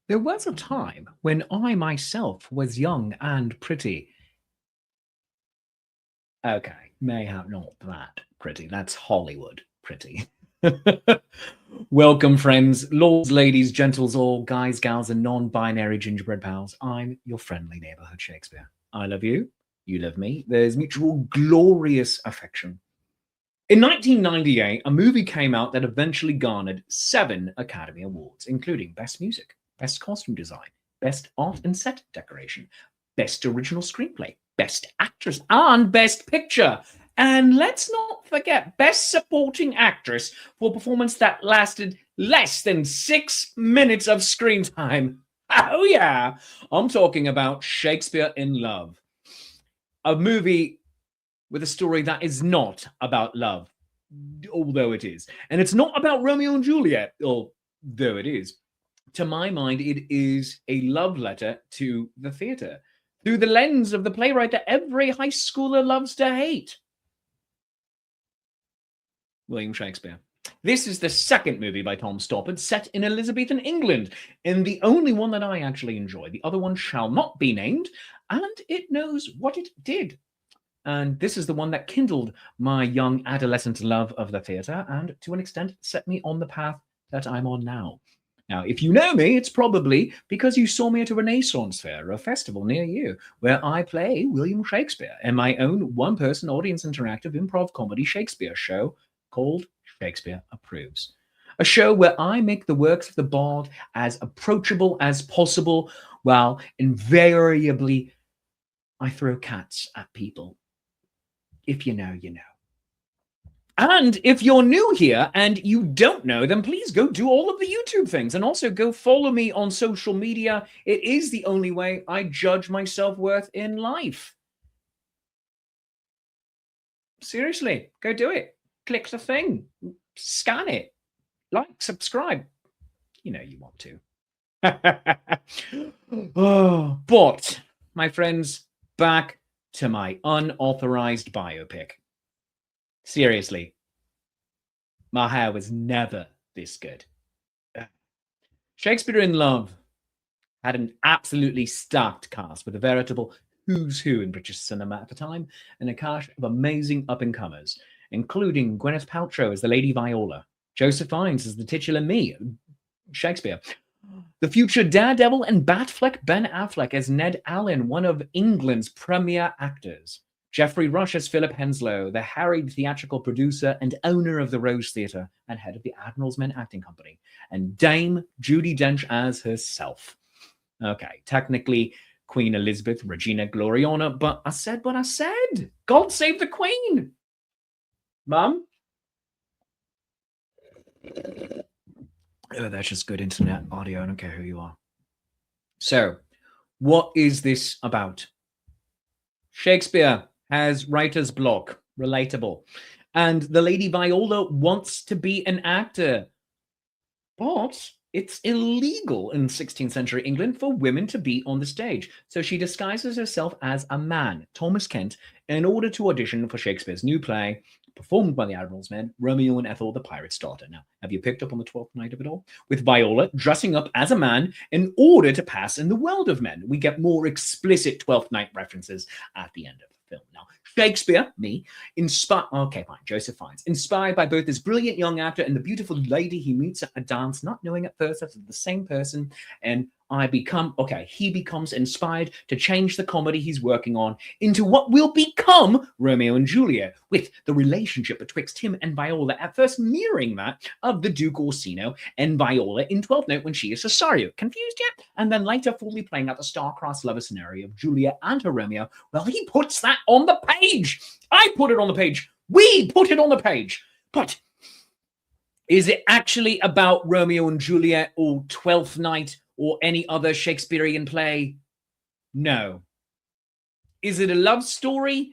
There was a time when I myself was young and pretty. Okay, mayhap not that pretty. That's Hollywood pretty. Welcome, friends, lords, ladies, gentles, all guys, gals, and non-binary gingerbread pals. I'm your friendly neighborhood Shakespeare. I love you. You love me. There's mutual glorious affection. In 1998, a movie came out that eventually garnered 7 Academy Awards, including Best Music, Best Costume Design, Best Art and Set Decoration, Best Original Screenplay, Best Actress, and Best Picture. And let's not forget Best Supporting Actress for a performance that lasted less than 6 minutes of screen time. Oh, yeah. I'm talking about Shakespeare in Love, a movie with a story that is not about love, although it is. And it's not about Romeo and Juliet, although it is. To my mind, it is a love letter to the theatre through the lens of the playwright that every high schooler loves to hate, William Shakespeare. This is the second movie by Tom Stoppard set in Elizabethan England, and the only one that I actually enjoy. The other one shall not be named, and it knows what it did. And this is the one that kindled my young adolescent love of the theatre and, to an extent, set me on the path that I'm on now. Now, if you know me, it's probably because you saw me at a Renaissance fair, a festival near you, where I play William Shakespeare in my own one-person audience interactive improv comedy Shakespeare show called Shakespeare Approves. A show where I make the works of the bard as approachable as possible, while invariably I throw cats at people. If you know, you know. And if you're new here and you don't know, then please go do all of the YouTube things and also go follow me on social media. It is the only way I judge my self-worth in life. Seriously, go do it. Click the thing, scan it, like, subscribe. You know you want to. Oh, but, my friends, back to my unauthorized biopic. Seriously, my hair was never this good. Shakespeare in Love had an absolutely stacked cast with a veritable who's who in British cinema at the time, and a cast of amazing up-and-comers, including Gwyneth Paltrow as the Lady Viola, Joseph Fiennes as the titular me, Shakespeare, the future Daredevil and Batfleck Ben Affleck as Ned Allen, one of England's premier actors, Geoffrey Rush as Philip Henslow, the harried theatrical producer and owner of the Rose Theatre and head of the Admiral's Men Acting Company, and Dame Judi Dench as herself. Okay, technically Queen Elizabeth, Regina Gloriana, but I said what I said. God save the Queen. Mum? Oh, that's just good internet audio. I don't care who you are. So, what is this about? Shakespeare has writer's block, relatable. And the Lady Viola wants to be an actor. But it's illegal in 16th century England for women to be on the stage. So she disguises herself as a man, Thomas Kent, in order to audition for Shakespeare's new play, performed by the Admiral's Men, Romeo and Ethel, the Pirate's Daughter. Now, have you picked up on the 12th night of it all? With Viola dressing up as a man in order to pass in the world of men. We get more explicit 12th night references at the end of the film. Now, Shakespeare, Joseph Fiennes, inspired by both this brilliant young actor and the beautiful lady he meets at a dance, not knowing at first that it's the same person, and he becomes inspired to change the comedy he's working on into what will become Romeo and Juliet, with the relationship betwixt him and Viola at first mirroring that of the Duke Orsino and Viola in 12th Note when she is Cesario. Confused yet? And then later fully playing out the star-crossed lover scenario of Juliet and her Romeo. Well, he puts that on the page. I put it on the page. We put it on the page. But is it actually about Romeo and Juliet or 12th Night or any other Shakespearean play? No. Is it a love story?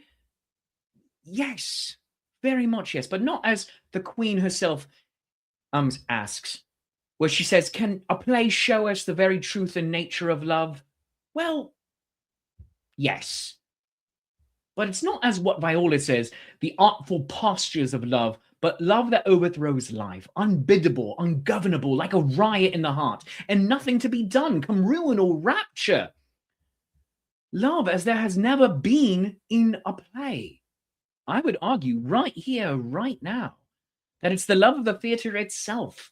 Yes, very much yes, but not as the Queen herself asks, where she says, can a play show us the very truth and nature of love? Well, yes. But it's not as what Viola says, the artful postures of love, but love that overthrows life, unbiddable, ungovernable, like a riot in the heart, and nothing to be done, come ruin or rapture. Love as there has never been in a play. I would argue right here, right now, that it's the love of the theatre itself.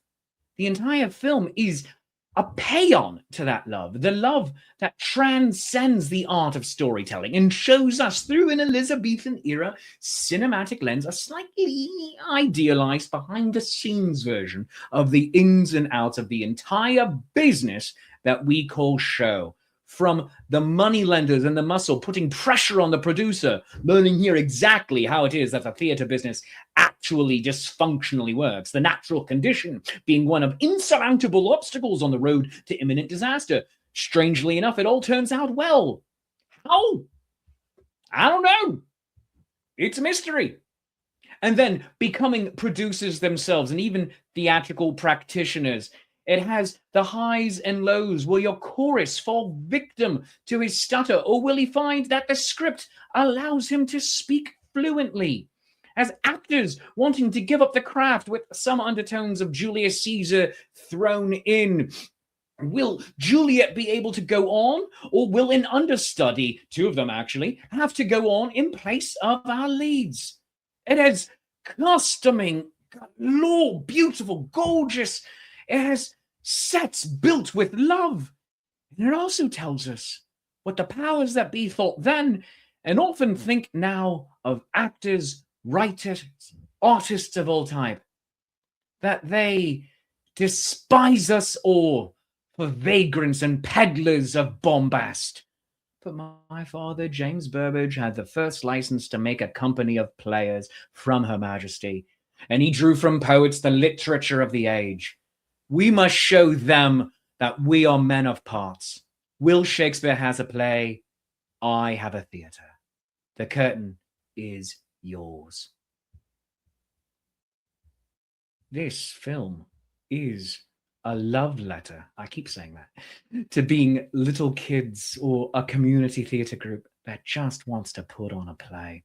The entire film is a paean to that love, the love that transcends the art of storytelling and shows us through an Elizabethan era cinematic lens a slightly idealized behind the scenes version of the ins and outs of the entire business that we call show. From the money lenders and the muscle putting pressure on the producer, learning here exactly how it is that the theatre business actually dysfunctionally works, the natural condition being one of insurmountable obstacles on the road to imminent disaster. Strangely enough, it all turns out well. How? I don't know. It's a mystery. And then becoming producers themselves and even theatrical practitioners. It has the highs and lows. Will your chorus fall victim to his stutter, or will he find that the script allows him to speak fluently? As actors wanting to give up the craft with some undertones of Julius Caesar thrown in, will Juliet be able to go on, or will an understudy, two of them actually, have to go on in place of our leads? It has costuming, galore, beautiful, gorgeous. It has sets built with love. And it also tells us what the powers that be thought then and often think now of actors, writers, artists of all type, that they despise us all for vagrants and peddlers of bombast. But my father, James Burbage, had the first license to make a company of players from Her Majesty, and he drew from poets the literature of the age. We must show them that we are men of parts. Will Shakespeare has a play, I have a theatre. The curtain is yours. This film is a love letter, I keep saying that, to being little kids or a community theatre group that just wants to put on a play.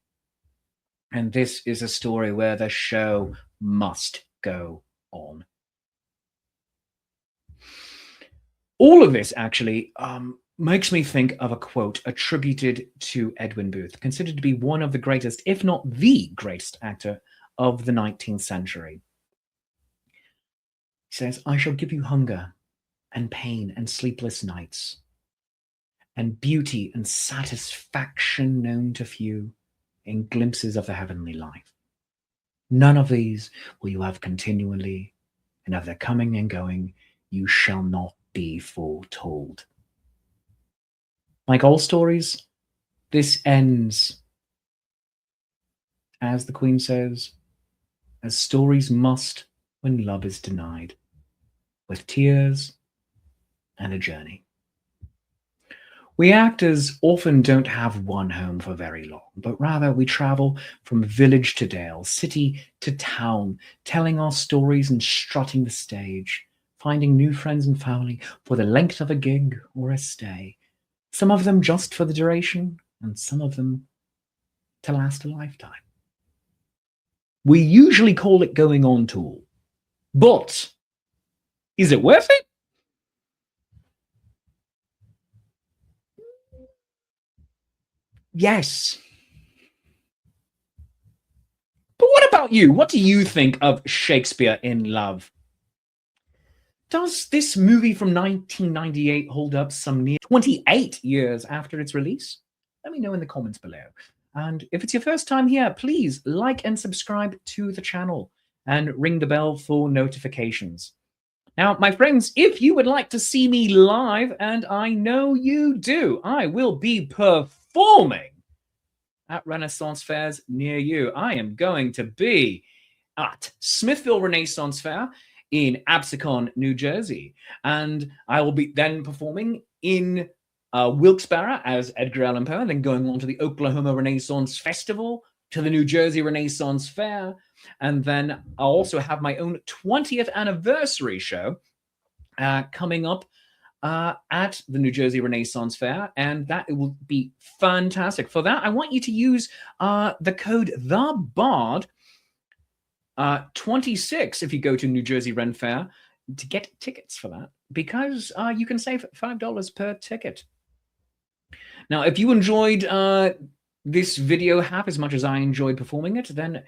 And this is a story where the show must go on. All of this actually makes me think of a quote attributed to Edwin Booth, considered to be one of the greatest, if not the greatest actor of the 19th century. He says, I shall give you hunger and pain and sleepless nights, and beauty and satisfaction known to few in glimpses of the heavenly life. None of these will you have continually, and of their coming and going you shall not be foretold. Like all stories, this ends, as the Queen says, as stories must when love is denied, with tears and a journey. We actors often don't have one home for very long, but rather we travel from village to dale, city to town, telling our stories and strutting the stage, finding new friends and family for the length of a gig or a stay, some of them just for the duration, and some of them to last a lifetime. We usually call it going on tour, but is it worth it? Yes. But what about you? What do you think of Shakespeare in Love? Does this movie from 1998 hold up some near 28 years after its release? Let me know in the comments below. And if it's your first time here, please like and subscribe to the channel and ring the bell for notifications. Now, my friends, if you would like to see me live, and I know you do, I will be performing at Renaissance fairs near you. I am going to be at Smithville Renaissance Fair in Absecon, New Jersey. And I will be then performing in Wilkes-Barre as Edgar Allan Poe, and then going on to the Oklahoma Renaissance Festival, to the New Jersey Renaissance Fair. And then I'll also have my own 20th anniversary show coming up at the New Jersey Renaissance Fair, and that it will be fantastic. For that, I want you to use the code THEBARD $26 if you go to New Jersey Ren Fair to get tickets for that, because you can save $5 per ticket. Now, if you enjoyed this video half as much as I enjoyed performing it, then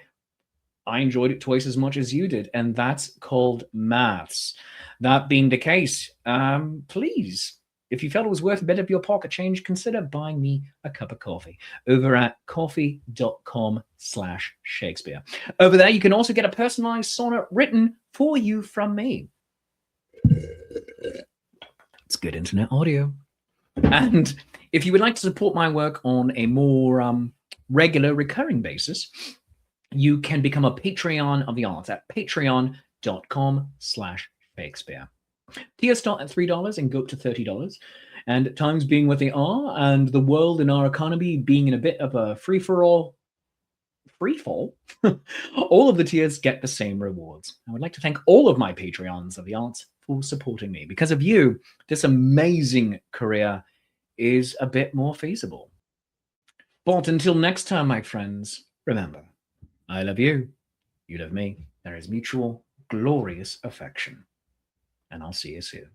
I enjoyed it twice as much as you did, and that's called maths. That being the case, please, if you felt it was worth a bit of your pocket change, consider buying me a cup of coffee over at coffee.com/Shakespeare. Over there, you can also get a personalized sonnet written for you from me. It's good internet audio. And if you would like to support my work on a more regular, recurring basis, you can become a Patreon of the arts at patreon.com/Shakespeare. Tiers start at $3 and go up to $30. And times being what they are, and the world and our economy being in a bit of a free-for-all, all of the tiers get the same rewards. I would like to thank all of my Patreons of the arts for supporting me. Because of you, this amazing career is a bit more feasible. But until next time, my friends, remember, I love you, you love me. There is mutual, glorious affection. And I'll see you soon.